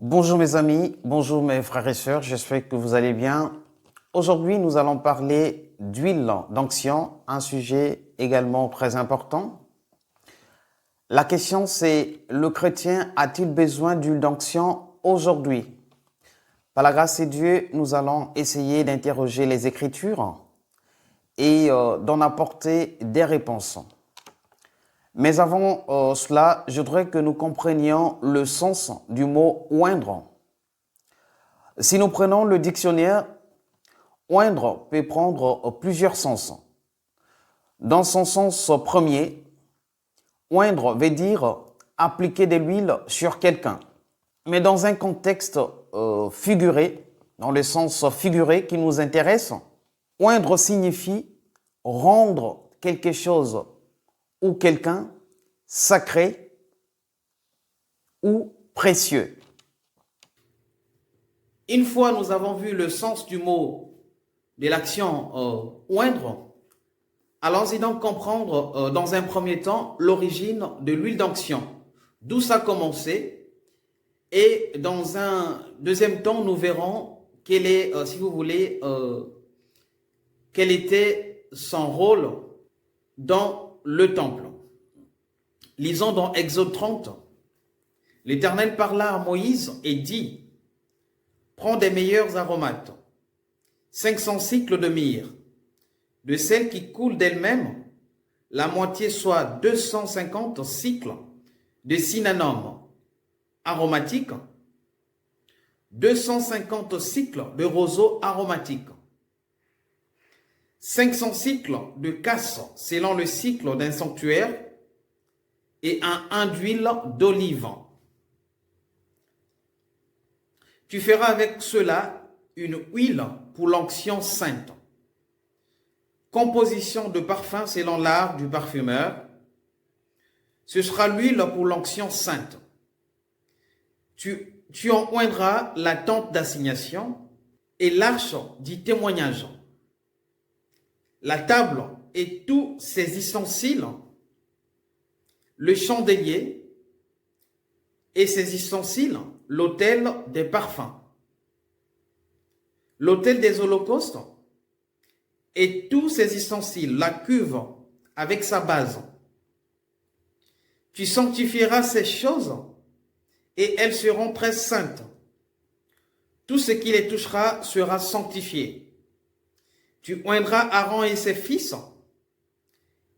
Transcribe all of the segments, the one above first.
Bonjour mes amis, bonjour mes frères et sœurs, j'espère que vous allez bien. Aujourd'hui, nous allons parler d'huile d'onction, un sujet également très important. La question c'est, le chrétien a-t-il besoin d'huile d'onction aujourd'hui? Par la grâce de Dieu, nous allons essayer d'interroger les Écritures et d'en apporter des réponses. Mais avant cela, je voudrais que nous comprenions le sens du mot oindre. Si nous prenons le dictionnaire, oindre peut prendre plusieurs sens. Dans son sens premier, oindre veut dire appliquer de l'huile sur quelqu'un. Mais dans un contexte figuré, dans le sens figuré qui nous intéresse, oindre signifie rendre quelque chose ou quelqu'un sacré ou précieux. Une fois nous avons vu le sens du mot de l'action oindre, allons-y donc comprendre dans un premier temps l'origine de l'huile d'onction, d'où ça a commencé, et dans un deuxième temps nous verrons quel est, si vous voulez, quel était son rôle dans le temple. Lisons dans Exode 30. L'Éternel parla à Moïse et dit: prends des meilleurs aromates, 500 cycles de myrrhe, de celles qui coulent d'elles-mêmes, la moitié soit 250 cycles de cinnamome aromatique, 250 cycles de roseau aromatique, 500 cycles de casse selon le cycle d'un sanctuaire, et un d'huile d'olive. Tu feras avec cela une huile pour l'onction sainte. Composition de parfum selon l'art du parfumeur. Ce sera l'huile pour l'onction sainte. Tu en oindras la tente d'assignation et l'arche du témoignage, la table et tous ses ustensiles, le chandelier et ses ustensiles, l'autel des parfums, l'autel des holocaustes et tous ses ustensiles, la cuve avec sa base. Tu sanctifieras ces choses et elles seront très saintes. Tout ce qui les touchera sera sanctifié. Tu oindras Aaron et ses fils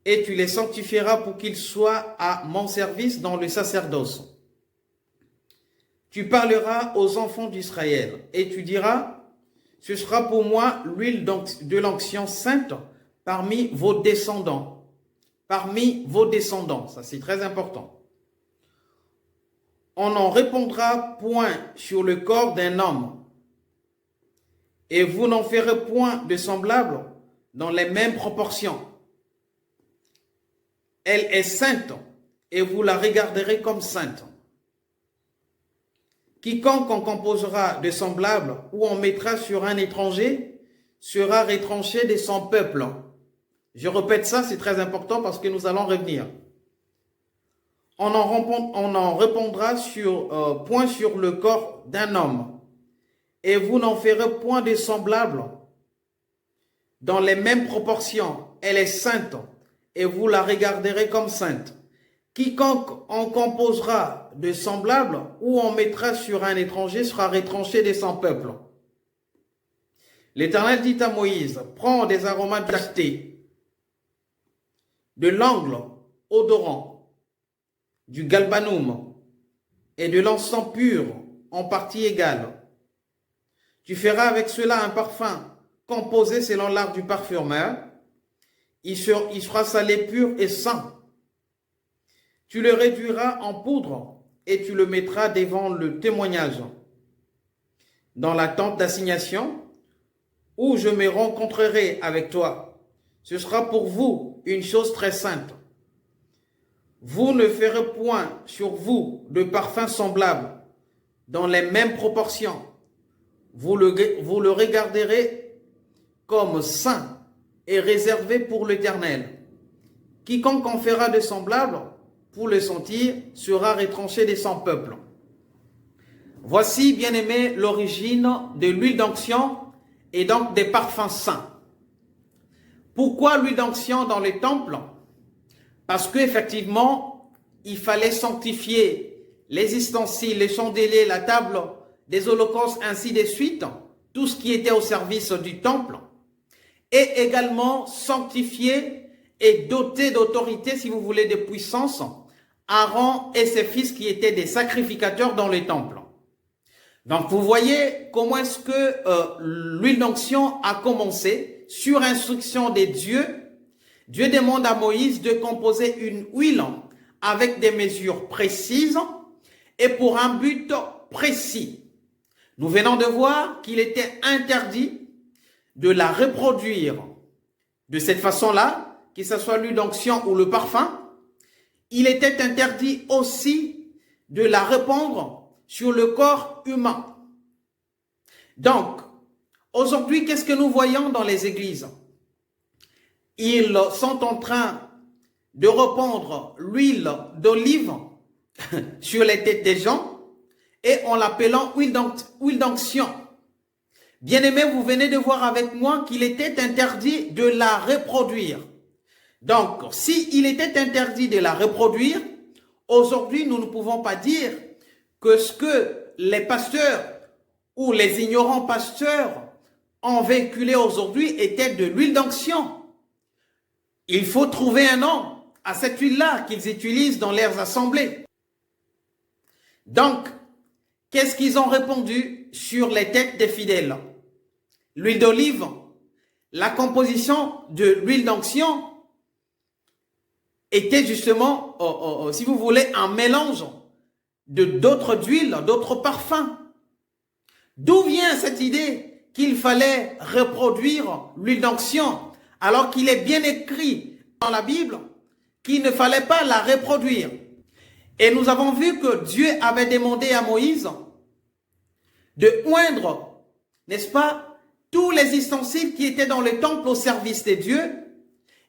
et tu les sanctifieras pour qu'ils soient à mon service dans le sacerdoce. Tu parleras aux enfants d'Israël et tu diras: ce sera pour moi l'huile de l'onction sainte parmi vos descendants. Parmi vos descendants, ça c'est très important. On n'en répondra point sur le corps d'un homme, et vous n'en ferez point de semblable dans les mêmes proportions. Elle est sainte, et vous la regarderez comme sainte. Quiconque en composera de semblable ou en mettra sur un étranger sera retranché de son peuple. Je répète ça, c'est très important parce que nous allons revenir. On en répondra point sur le corps d'un homme, et vous n'en ferez point de semblable dans les mêmes proportions. Elle est sainte, et vous la regarderez comme sainte. Quiconque en composera de semblable ou en mettra sur un étranger sera retranché de son peuple. L'Éternel dit à Moïse: prends des aromates d'acté, de l'angle odorant, du galbanum et de l'encens pur en partie égale. Tu feras avec cela un parfum composé selon l'art du parfumeur. Il sera salé, pur et saint. Tu le réduiras en poudre et tu le mettras devant le témoignage, dans la tente d'assignation, où je me rencontrerai avec toi. Ce sera pour vous une chose très sainte. Vous ne ferez point sur vous de parfum semblable dans les mêmes proportions. Vous le regarderez comme saint et réservé pour l'Éternel. Quiconque en fera de semblable pour le sentir sera retranché de son peuple. Voici, bien-aimés, l'origine de l'huile d'onction et donc des parfums saints. Pourquoi l'huile d'onction dans les temples? Parce qu'effectivement, il fallait sanctifier les ustensiles, les chandeliers, la table des holocaustes, ainsi de suite, tout ce qui était au service du temple, et également sanctifier et doter d'autorité, si vous voulez, de puissance, Aaron et ses fils qui étaient des sacrificateurs dans les temples. Donc vous voyez comment est-ce que l'huile d'onction a commencé. Sur instruction des dieux, Dieu demande à Moïse de composer une huile avec des mesures précises et pour un but précis. Nous venons de voir qu'il était interdit de la reproduire de cette façon-là, que ce soit l'huile d'onction ou le parfum. Il était interdit aussi de la répandre sur le corps humain. Donc, aujourd'hui, qu'est-ce que nous voyons dans les églises? Ils sont en train de répandre l'huile d'olive sur les têtes des gens et en l'appelant huile d'onction. Bien-aimés, vous venez de voir avec moi qu'il était interdit de la reproduire. Donc, s'il était interdit de la reproduire, aujourd'hui, nous ne pouvons pas dire que ce que les pasteurs ou les ignorants pasteurs ont véhiculé aujourd'hui était de l'huile d'onction. Il faut trouver un nom à cette huile-là qu'ils utilisent dans leurs assemblées. Donc, qu'est-ce qu'ils ont répondu sur les têtes des fidèles? L'huile d'olive, la composition de l'huile d'onction était justement, si vous voulez, un mélange de d'autres huiles, d'autres parfums. D'où vient cette idée qu'il fallait reproduire l'huile d'onction alors qu'il est bien écrit dans la Bible qu'il ne fallait pas la reproduire? Et nous avons vu que Dieu avait demandé à Moïse de oindre, n'est-ce pas, tous les ustensiles qui étaient dans le temple au service de Dieu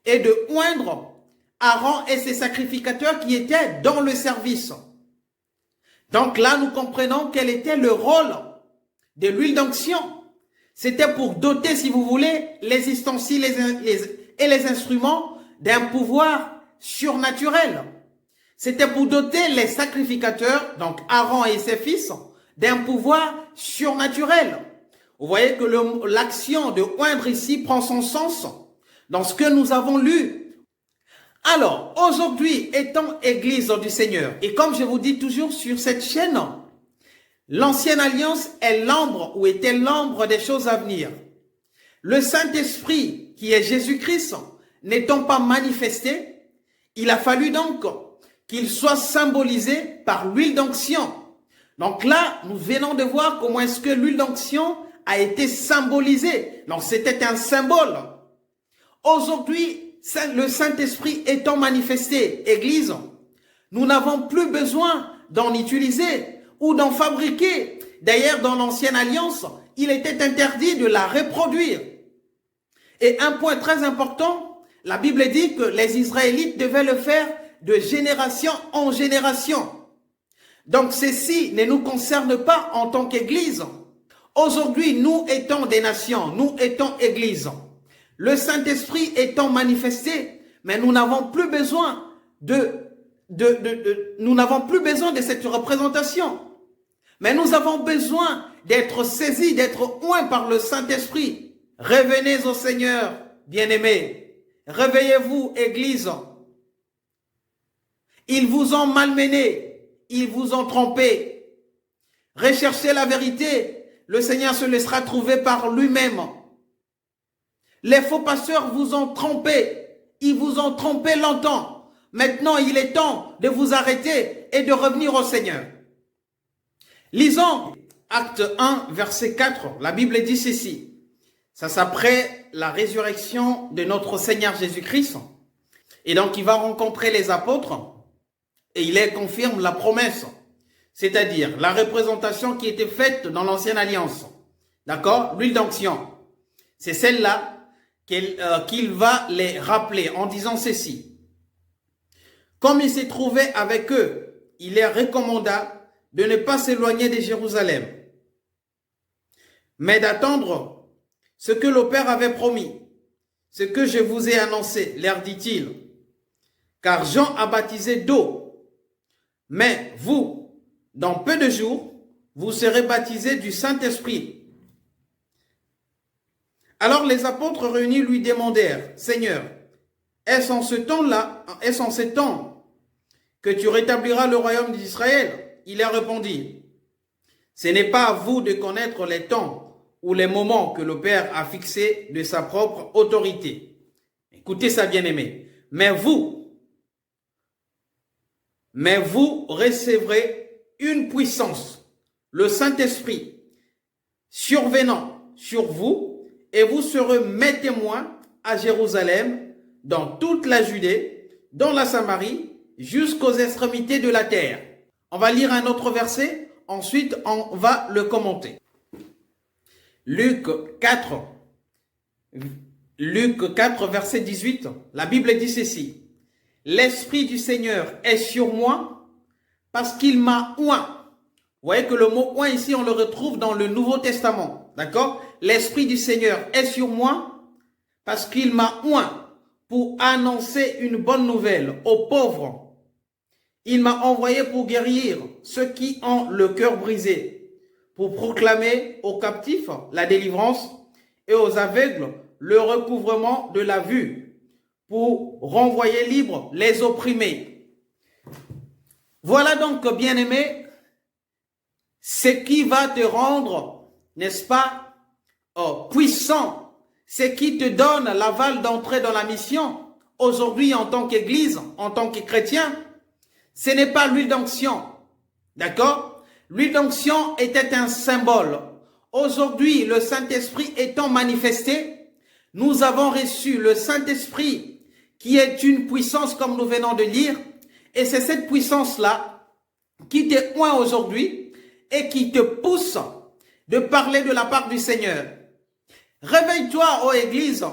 et de oindre Aaron et ses sacrificateurs qui étaient dans le service. Donc là, nous comprenons quel était le rôle de l'huile d'onction. C'était pour doter, si vous voulez, les ustensiles et les instruments d'un pouvoir surnaturel. C'était pour doter les sacrificateurs, donc Aaron et ses fils, d'un pouvoir surnaturel. Vous voyez que l'action de oindre ici prend son sens dans ce que nous avons lu. Alors, aujourd'hui, étant Église du Seigneur, et comme je vous dis toujours sur cette chaîne, l'ancienne alliance est l'ombre ou était l'ombre des choses à venir. Le Saint-Esprit, qui est Jésus-Christ, n'étant pas manifesté, il a fallu donc qu'il soit symbolisé par l'huile d'onction. Donc là, nous venons de voir comment est-ce que l'huile d'onction a été symbolisée. Donc c'était un symbole. Aujourd'hui, le Saint-Esprit étant manifesté, Église, nous n'avons plus besoin d'en utiliser ou d'en fabriquer. D'ailleurs, dans l'ancienne alliance, il était interdit de la reproduire. Et un point très important, la Bible dit que les Israélites devaient le faire de génération en génération. Donc ceci ne nous concerne pas en tant qu'Église. Aujourd'hui, nous étant des nations, nous étant Église, le Saint-Esprit étant manifesté, mais nous n'avons plus besoin nous n'avons plus besoin de cette représentation. Mais nous avons besoin d'être saisis, d'être oints par le Saint-Esprit. Revenez au Seigneur, bien-aimés. Réveillez-vous, Église. Ils vous ont malmené, ils vous ont trompé. Recherchez la vérité, le Seigneur se laissera trouver par lui-même. Les faux pasteurs vous ont trompé, ils vous ont trompé longtemps. Maintenant, il est temps de vous arrêter et de revenir au Seigneur. Lisons Acte 1, verset 4. La Bible dit ceci. Ça c'est après la résurrection de notre Seigneur Jésus-Christ. Et donc, il va rencontrer les apôtres et il les confirme la promesse. C'est-à-dire la représentation qui était faite dans l'ancienne alliance. D'accord? L'huile d'onction. C'est celle-là qu'il va les rappeler en disant ceci. Comme il s'est trouvé avec eux, il les recommanda de ne pas s'éloigner de Jérusalem, mais d'attendre ce que le Père avait promis, ce que je vous ai annoncé, leur dit-il. Car Jean a baptisé d'eau, mais vous, dans peu de jours, vous serez baptisés du Saint-Esprit. Alors les apôtres réunis lui demandèrent, Seigneur, est-ce en ce temps-là, est-ce en ce temps que tu rétabliras le royaume d'Israël? Il leur répondit, ce n'est pas à vous de connaître les temps ou les moments que le Père a fixés de sa propre autorité. Écoutez ça, bien-aimé. Mais vous recevrez une puissance, le Saint-Esprit, survenant sur vous, et vous serez mes témoins à Jérusalem, dans toute la Judée, dans la Samarie, jusqu'aux extrémités de la terre. On va lire un autre verset, ensuite on va le commenter. Luc 4, verset 18, la Bible dit ceci. L'Esprit du Seigneur est sur moi parce qu'il m'a oint. Vous voyez que le mot oint ici, on le retrouve dans le Nouveau Testament. D'accord? L'Esprit du Seigneur est sur moi parce qu'il m'a oint pour annoncer une bonne nouvelle aux pauvres. Il m'a envoyé pour guérir ceux qui ont le cœur brisé, pour proclamer aux captifs la délivrance et aux aveugles le recouvrement de la vue, pour renvoyer libres les opprimés. Voilà donc, bien-aimé, ce qui va te rendre, n'est-ce pas, puissant, ce qui te donne l'aval d'entrer dans la mission. Aujourd'hui, en tant qu'Église, en tant que chrétien, ce n'est pas l'huile d'onction, d'accord? L'huile d'onction était un symbole. Aujourd'hui, le Saint-Esprit étant manifesté, nous avons reçu le Saint-Esprit qui est une puissance comme nous venons de lire. Et c'est cette puissance-là qui te oint aujourd'hui et qui te pousse de parler de la part du Seigneur. Réveille-toi, ô Église.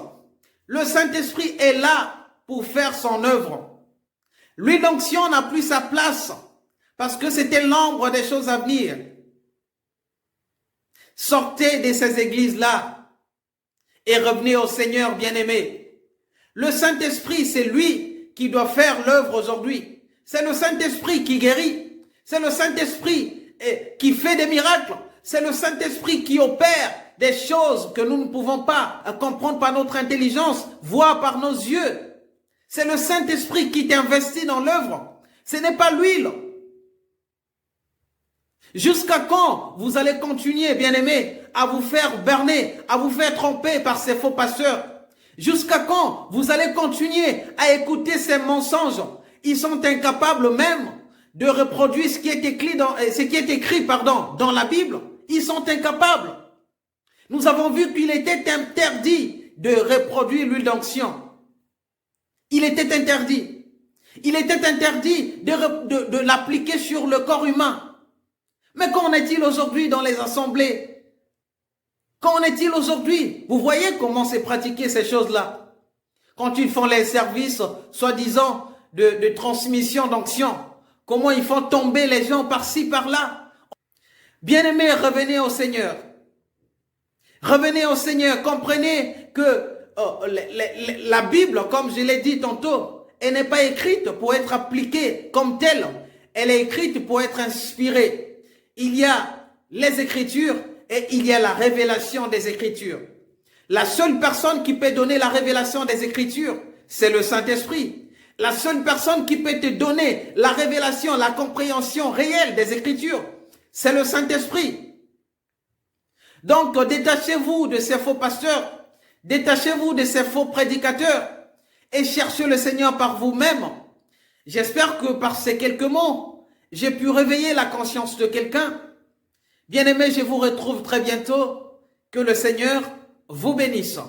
Le Saint-Esprit est là pour faire son œuvre. L'huile d'onction n'a plus sa place parce que c'était l'ombre des choses à venir. Sortez de ces églises-là et revenez au Seigneur bien-aimé. Le Saint-Esprit, c'est lui qui doit faire l'œuvre aujourd'hui. C'est le Saint-Esprit qui guérit. C'est le Saint-Esprit qui fait des miracles. C'est le Saint-Esprit qui opère des choses que nous ne pouvons pas comprendre par notre intelligence, voir par nos yeux. C'est le Saint-Esprit qui t'investit dans l'œuvre. Ce n'est pas l'huile. Jusqu'à quand vous allez continuer, bien-aimés, à vous faire berner, à vous faire tromper par ces faux pasteurs? Jusqu'à quand vous allez continuer à écouter ces mensonges? Ils sont incapables même de reproduire ce qui est écrit dans la Bible. Ils sont incapables. Nous avons vu qu'il était interdit de reproduire l'huile d'onction. Il était interdit. Il était interdit de l'appliquer sur le corps humain. Mais qu'en est-il aujourd'hui dans les assemblées? Qu'en est-il aujourd'hui? Vous voyez comment c'est pratiqué ces choses-là. Quand ils font les services, soi-disant, de transmission d'onction, comment ils font tomber les gens par-ci, par-là. Bien-aimés, revenez au Seigneur. Revenez au Seigneur. Comprenez que la Bible, comme je l'ai dit tantôt, elle n'est pas écrite pour être appliquée comme telle. Elle est écrite pour être inspirée. Il y a les Écritures et il y a la révélation des Écritures. La seule personne qui peut donner la révélation des Écritures, c'est le Saint-Esprit. La seule personne qui peut te donner la révélation, la compréhension réelle des Écritures, c'est le Saint-Esprit. Donc, détachez-vous de ces faux pasteurs, détachez-vous de ces faux prédicateurs et cherchez le Seigneur par vous-même. J'espère que par ces quelques mots, j'ai pu réveiller la conscience de quelqu'un. Bien-aimés, je vous retrouve très bientôt. Que le Seigneur vous bénisse.